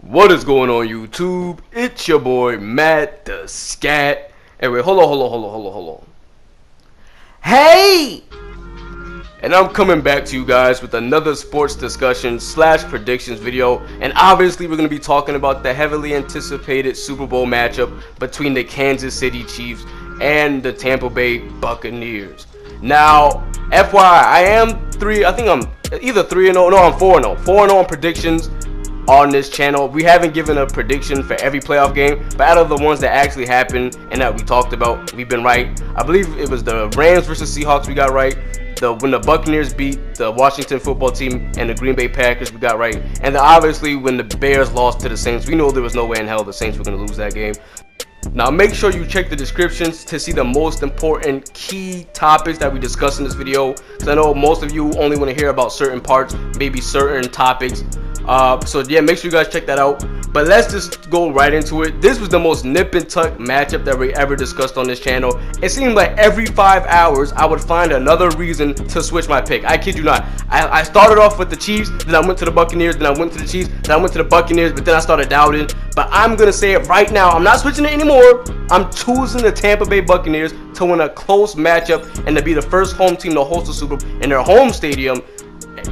What is going on YouTube? It's your boy Matt the Scat. Anyway, hold on. Hey! And I'm coming back to you guys with another sports discussion / predictions video. And obviously we're going to be talking about the heavily anticipated Super Bowl matchup between the Kansas City Chiefs and the Tampa Bay Buccaneers. Now, FYI, I think I'm either 3-0, no, I'm 4-0. 4-0 on predictions on this channel. We haven't given a prediction for every playoff game, but out of the ones that actually happened and that we talked about, we've been right. I believe it was the Rams versus Seahawks we got right. When the Buccaneers beat the Washington football team and the Green Bay Packers, we got right. And then obviously when the Bears lost to the Saints, we know there was no way in hell the Saints were going to lose that game. Now make sure you check the descriptions to see the most important key topics that we discuss in this video, because I know most of you only want to hear about certain parts, maybe certain topics. So yeah, make sure you guys check that out. But let's just go right into it. This was the most nip and tuck matchup that we ever discussed on this channel. It seemed like every 5 hours I would find another reason to switch my pick. I kid you not. I started off with the Chiefs, then I went to the Buccaneers, then I went to the Chiefs, then I went to the Buccaneers, but then I started doubting. But I'm gonna say it right now. I'm not switching it anymore. I'm choosing the Tampa Bay Buccaneers to win a close matchup and to be the first home team to host the Super Bowl in their home stadium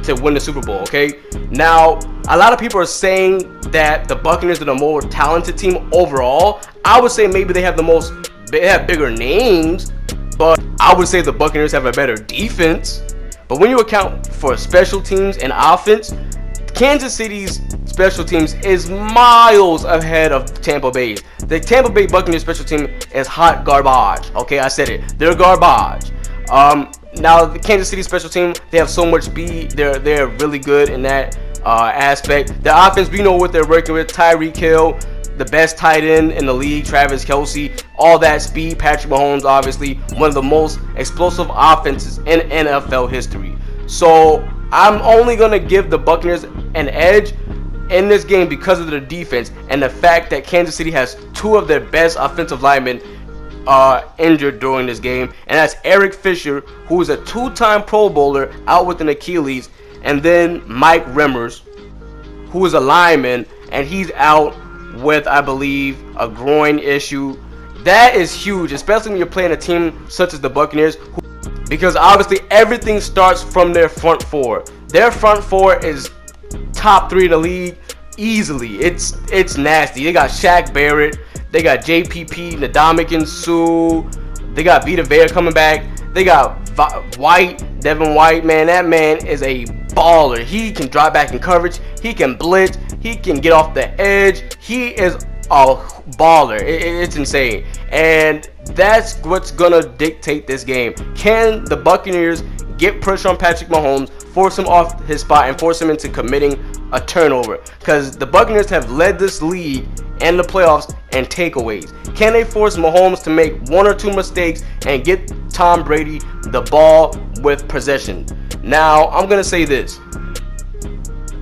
to win the Super Bowl. Okay, now a lot of people are saying that the Buccaneers are the more talented team overall. I would say maybe they have bigger names, but I would say the Buccaneers have a better defense. But when you account for special teams and offense, Kansas City's special teams is miles ahead of Tampa Bay's. The Tampa Bay Buccaneers special team is hot garbage. Okay, I said it. They're garbage. Now the Kansas City special team, they have so much speed. They're really good in that aspect. The offense, we know what they're working with. Tyreek Hill, the best tight end in the league. Travis Kelce, all that speed. Patrick Mahomes, obviously one of the most explosive offenses in NFL history. So I'm only gonna give the Buccaneers an edge in this game because of their defense and the fact that Kansas City has two of their best offensive linemen injured during this game, and that's Eric Fisher, who is a 2-time Pro Bowler, out with an Achilles, and then Mike Remmers, who is a lineman, and he's out with, I believe, a groin issue. That is huge, especially when you're playing a team such as the Buccaneers, because obviously everything starts from their front four. Their front four is top 3 in the league easily. It's nasty. They got Shaq Barrett, they got JPP, Ndamukong Suh, they got Vita Vea coming back, they got Devin White. Man, that man is a baller. He can drop back in coverage, he can blitz, he can get off the edge. He is a baller. It's insane, and that's what's gonna dictate this game. Can the Buccaneers get pressure on Patrick Mahomes, force him off his spot, and force him into committing a turnover? Because the Buccaneers have led this league and the playoffs in takeaways. Can they force Mahomes to make 1 or 2 mistakes and get Tom Brady the ball with possession? Now, I'm going to say this.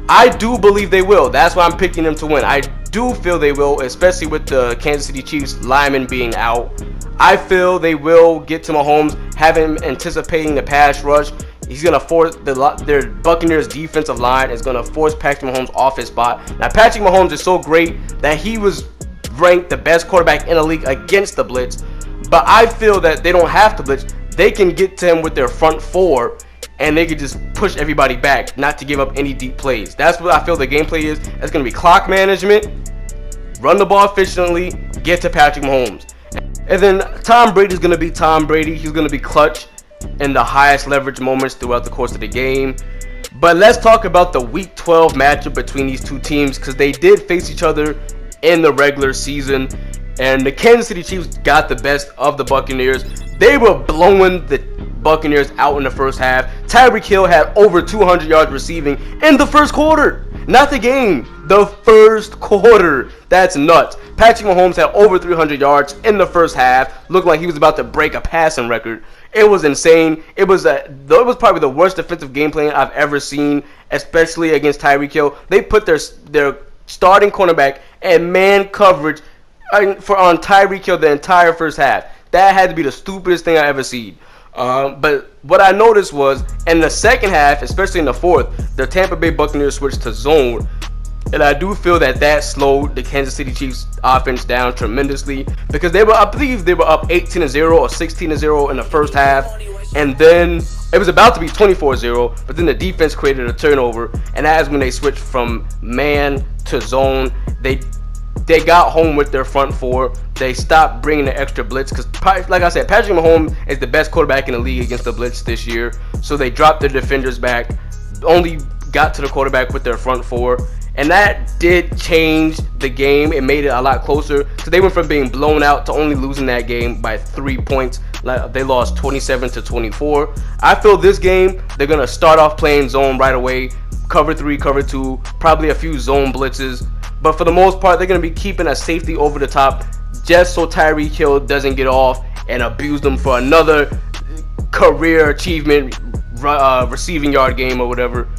I do believe they will. That's why I'm picking them to win. I do feel they will, especially with the Kansas City Chiefs linemen being out. I feel they will get to Mahomes, have him anticipating the pass rush. He's going to force their Buccaneers defensive line is going to force Patrick Mahomes off his spot. Now, Patrick Mahomes is so great that he was ranked the best quarterback in the league against the blitz. But I feel that they don't have to blitz. They can get to him with their front four, and they can just push everybody back, not to give up any deep plays. That's what I feel the gameplay is. It's going to be clock management, run the ball efficiently, get to Patrick Mahomes. And then Tom Brady is going to be Tom Brady. He's going to be clutch in the highest leverage moments throughout the course of the game. But let's talk about the Week 12 matchup between these two teams, because they did face each other in the regular season, and the Kansas City Chiefs got the best of the Buccaneers. They were blowing the Buccaneers out in the first half. Tyreek Hill had over 200 yards receiving in the first quarter. Not the game, the first quarter. That's nuts. Patrick Mahomes had over 300 yards in the first half. Looked like he was about to break a passing record. It was insane. It was probably the worst defensive game plan I've ever seen, especially against Tyreek Hill. They put their starting cornerback and man coverage on Tyreek Hill the entire first half. That had to be the stupidest thing I ever seen. But what I noticed was in the second half, especially in the fourth, the Tampa Bay Buccaneers switched to zone. And I do feel that that slowed the Kansas City Chiefs offense down tremendously, because they were, I believe they were up 18-0 or 16-0 in the first half, and then it was about to be 24-0, but then the defense created a turnover, and that is when they switched from man to zone. They got home with their front four. They stopped bringing the extra blitz because, like I said, Patrick Mahomes is the best quarterback in the league against the blitz this year. So they dropped their defenders back, only got to the quarterback with their front four. And that did change the game. It made it a lot closer. So they went from being blown out to only losing that game by 3 points. They lost 27-24. I feel this game, they're going to start off playing zone right away. Cover 3, cover 2, probably a few zone blitzes. But for the most part, they're going to be keeping a safety over the top just so Tyreek Hill doesn't get off and abuse them for another career achievement receiving yard game or whatever.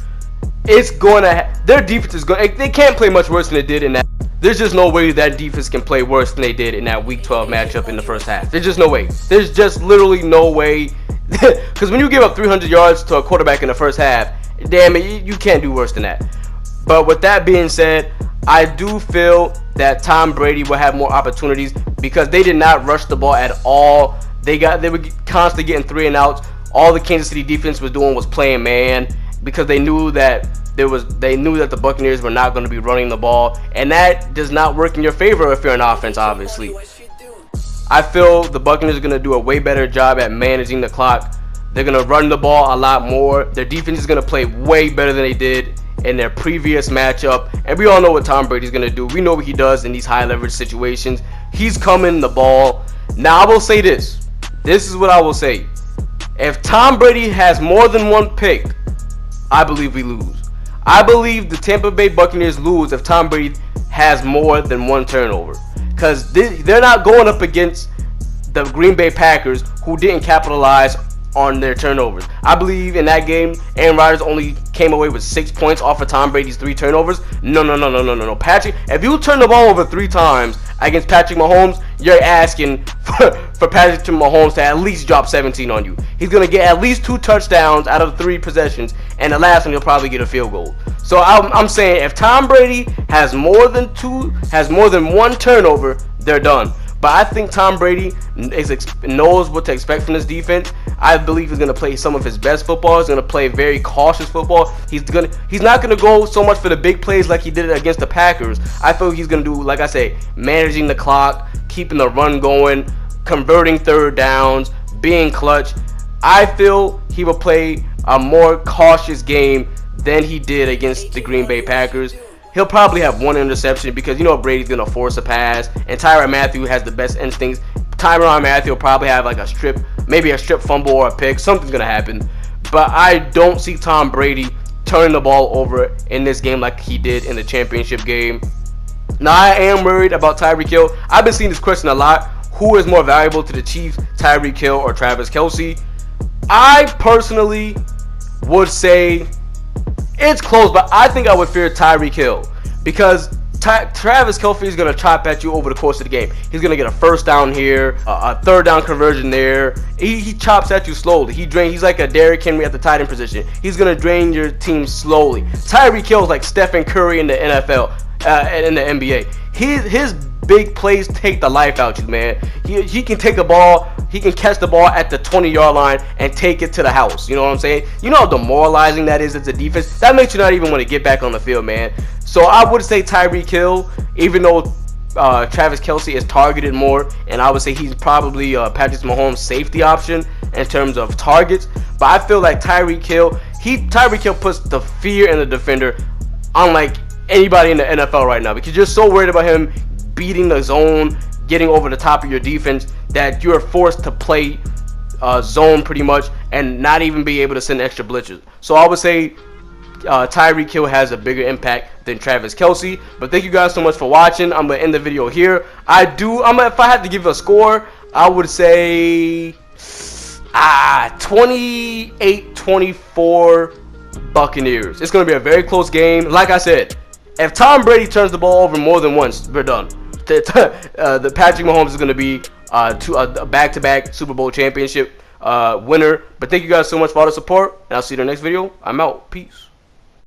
It's going to their defense is going. They can't play much worse than they did in that. There's just no way that defense can play worse than they did in that Week 12 matchup in the first half. There's just no way. There's just literally no way. Because when you give up 300 yards to a quarterback in the first half, damn it, you can't do worse than that. But with that being said, I do feel that Tom Brady will have more opportunities because they did not rush the ball at all. They were constantly getting 3 and outs. All the Kansas City defense was doing was playing man because they knew that the Buccaneers were not going to be running the ball, and that does not work in your favor if you're an offense, obviously. I feel the Buccaneers are going to do a way better job at managing the clock. They're going to run the ball a lot more. Their defense is going to play way better than they did in their previous matchup, and we all know what Tom Brady's going to do. We know what he does in these high leverage situations. He's coming the ball. Now I will say this. This is what I will say. If Tom Brady has more than one pick, I believe we lose. I believe the Tampa Bay Buccaneers lose if Tom Brady has more than one turnover, because they're not going up against the Green Bay Packers, who didn't capitalize on their turnovers. I believe in that game, Aaron Rodgers only came away with 6 points off of Tom Brady's 3 turnovers. No. Patrick, if you turn the ball over 3 times against Patrick Mahomes, you're asking for Patrick Mahomes to at least drop 17 on you. He's going to get at least 2 touchdowns out of 3 possessions, and the last one he'll probably get a field goal. So I'm saying if Tom Brady has more than 1 turnover, they're done. But I think Tom Brady knows what to expect from this defense. I believe he's going to play some of his best football. He's going to play very cautious football. He's not going to go so much for the big plays like he did against the Packers. I feel he's going to do, like I say, managing the clock, keeping the run going, converting 3rd downs, being clutch. I feel he will play a more cautious game than he did against the Green Bay Packers. He'll probably have 1 interception because you know Brady's going to force a pass, and Tyrann Mathieu has the best instincts. Tyrann Mathieu will probably have like maybe a strip fumble or a pick. Something's going to happen. But I don't see Tom Brady turning the ball over in this game like he did in the championship game. Now, I am worried about Tyreek Hill. I've been seeing this question a lot. Who is more valuable to the Chiefs, Tyreek Hill or Travis Kelce? I personally would say it's close, but I think I would fear Tyreek Hill because Travis Kelce is going to chop at you over the course of the game. He's going to get a 1st down here, a 3rd down conversion there. He chops at you slowly. He's like a Derrick Henry at the tight end position. He's going to drain your team slowly. Tyreek Hill is like Stephen Curry in the NFL, in the NBA. His big plays take the life out you, man. He can take a ball. He can catch the ball at the 20-yard line and take it to the house. You know what I'm saying? You know how demoralizing that is as a defense? That makes you not even want to get back on the field, man. So I would say Tyreek Hill, even though Travis Kelce is targeted more, and I would say he's probably Patrick Mahomes' safety option in terms of targets. But I feel like Tyreek Hill puts the fear in the defender, unlike anybody in the NFL right now, because you're so worried about him beating the zone, getting over the top of your defense, that you're forced to play zone pretty much and not even be able to send extra blitzes. So I would say Tyreek Hill has a bigger impact than Travis Kelce. But thank you guys so much for watching. I'm gonna end the video here. If I had to give a score, I would say 28-24 Buccaneers. It's gonna be a very close game. Like I said, if Tom Brady turns the ball over more than once, we're done. The Patrick Mahomes is gonna be a back-to-back Super Bowl championship winner. But thank you guys so much for all the support, and I'll see you in the next video. I'm out. Peace.